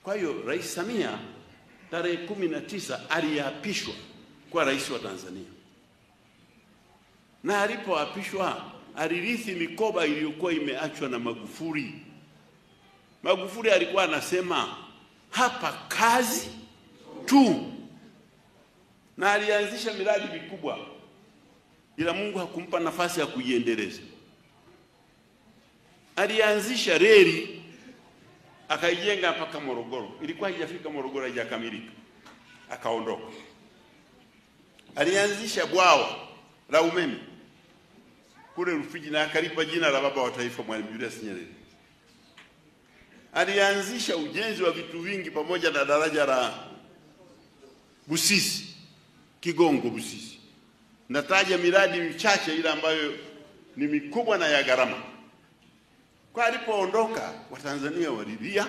Kwa hiyo Rais Samia tarehe 19 aliapishwa kwa rais wa Tanzania, na alipoapishwa alirithi mikoba iliyokuwa imeachwa na Magufuli. Magufuli alikuwa anasema hapa kazi tu, na alianzisha miradi mikubwa, ila Mungu hakumpa nafasi ya kuiendeleza. Alianzisha reli akaijenga mpaka Morogoro, ilikuwa haijafika Morogoro, haijakamilika, akaondoka. Alianzisha bwawa la umeme kule Rufiji na akalipa jina la baba wa taifa Mwalimu Julius Nyerere. Alianzisha ujenzi wa vitu vingi pamoja na daraja la Busisi, Kigongo Busisi. Nataja miradi michache ile ambayo ni mikubwa na ya gharama. Kwa alipoondoka Watanzania walilia,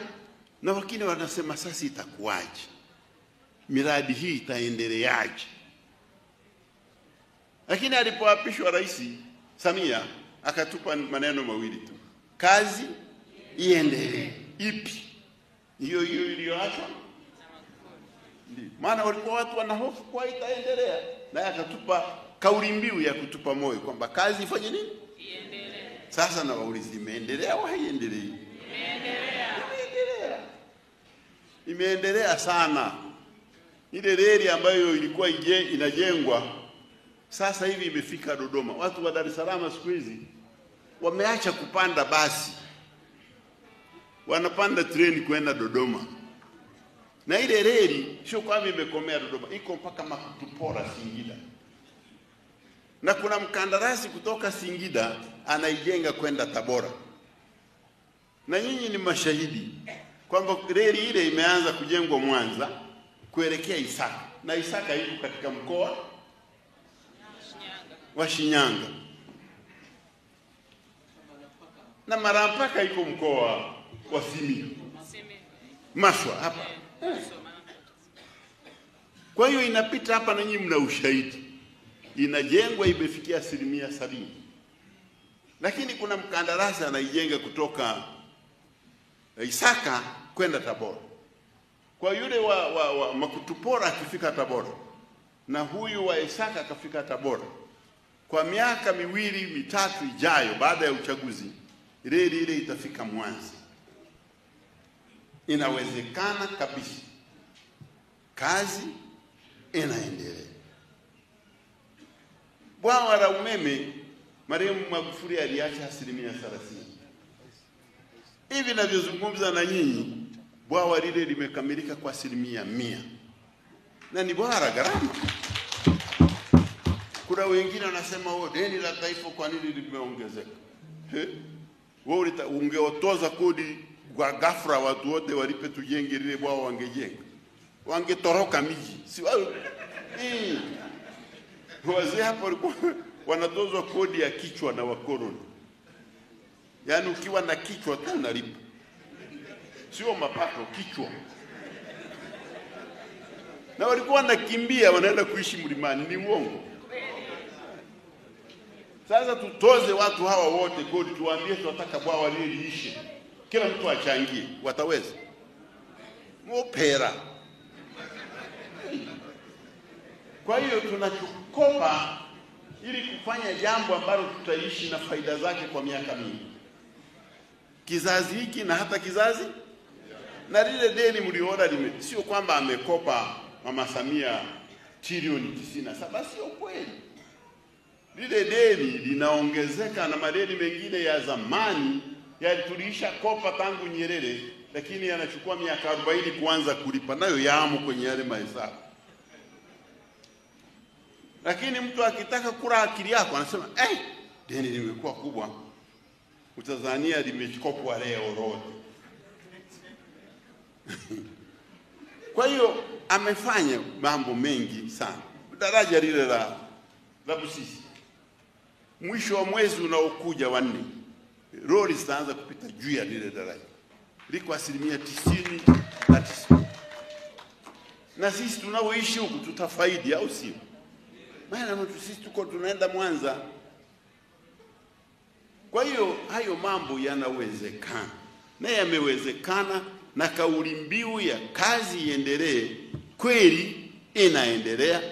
na wengine wanasema sasa itakuwaje? Miradi hii itaendeleaje? Lakini alipoapishwa Rais Samia akatupa maneno mawili tu: kazi iendelee. Ipi? Hiyo iliyoachwa? Ndio. Maana walikuwa watu wanahofu kwa itaendelea, na akatupa kauli mbiu ya kutupa moyo kwamba kazi ifanye nini? Iendelee. Sasa na waulizi, imeendelea au haiendelei? Imeendelea. Imeendelea sana. Ile reli ambayo ilikuwa inajengwa sasa hivi imefika Dodoma. Watu wa Dar es Salaam siku hizi wameacha kupanda basi, wanapanda treni kwenda Dodoma. Na ile reli sio kwamba imekomea Dodoma, iko mpaka Makutupora Singida. Na kuna mkandarasi kutoka Singida anaijenga kwenda Tabora. Na nyinyi ni mashahidi kwamba reli ile imeanza kujengwa Mwanza kuelekea Isaka. Na Isaka iko katika mkoa wa Shinyanga. Na Marampaka iko mkoa wa Simiyu. Maswa hapa. Kwa hiyo inapita hapa na nyinyi mna ushahidi. Inajengwa imefikia 70%. Lakini kuna mkandarasi anaijenga kutoka Isaka kwenda Tabora. Kwa yule wa Makutupora akifika Tabora na huyu wa Isaka akafika Tabora, kwa miaka 2-3 ijayo baada ya uchaguzi reli ile itafika Mwanza. Inawezekana kabisa. Kazi inaendelea. Bwawa la umeme marehemu Magufuli aliacha 30%. Hivi ninavyozungumza na nyinyi, bwawa lile limekamilika kwa 100%. Na ni bwawa la gharama. Kuna wengine wanasema deni la taifa kwa nini limeongezeka? Wewe ungeotoza kodi kwa ghafla watu wote walipe tujenge lile bwawa, wangejenga. Wangetoroka miji. Si wazee hapo walikuwa wanatozwa kodi ya kichwa na wakoloni. Yaani ukiwa na kichwa tu unalipa. Sio mapato, kichwa. Na walikuwa wanakimbia wanaenda kuishi mlimani. Ni uongo. Sasa tutoze watu hawa wote kodi, tuwaambie tunataka bwawa lile liishe, kila mtu achangie, wataweza? Mopera. Kwa hiyo tunachokopa ili kufanya jambo ambalo tutaishi na faida zake kwa miaka mingi, kizazi hiki na hata kizazi. Na lile deni mliona sio kwamba amekopa Mama Samia trilioni 97, sio kweli. Lile deni linaongezeka na madeni mengine ya zamani tuliisha kopa tangu Nyerere, lakini yanachukua miaka 40 kuanza kulipa, nayo yamo kwenye yale mahesabu. Lakini mtu akitaka kula akili yako anasema deni limekuwa kubwa, utazania limechukopwa leo rote. Kwa hiyo amefanya mambo mengi sana. Daraja lile la Busisi, mwisho wa mwezi unaokuja wa 4 lori zitaanza kupita juu ya lile daraja. Liko 90%. Na sisi tunaoishi huku tutafaidi, au sio? Maana sisi tuko tunaenda Mwanza. Kwa hiyo hayo mambo yanawezekana. Na yamewezekana na kauli mbiu ya kazi iendelee kweli inaendelea.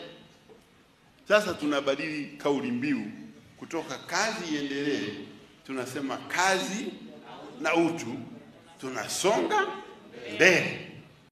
Sasa tunabadili kauli mbiu kutoka kazi iendelee, tunasema kazi na utu, tunasonga mbele.